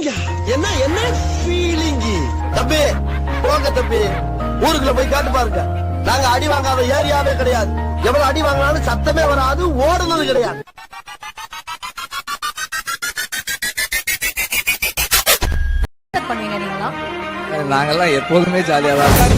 ஃபீலிங்கா? என்ன என்ன ஃபீலிங்? தம்பி போங்க தம்பி, ஊருக்குள்ள போய் காட்டு பாருங்க. நாங்க அடி வாங்காத ஏரியாவே கிடையாது. எவ்வளவு அடி வாங்கினாலும் சத்தமே வராது, ஓடுனது கிடையாது. நாங்கெல்லாம் எப்போதுமே ஜாலியா தான்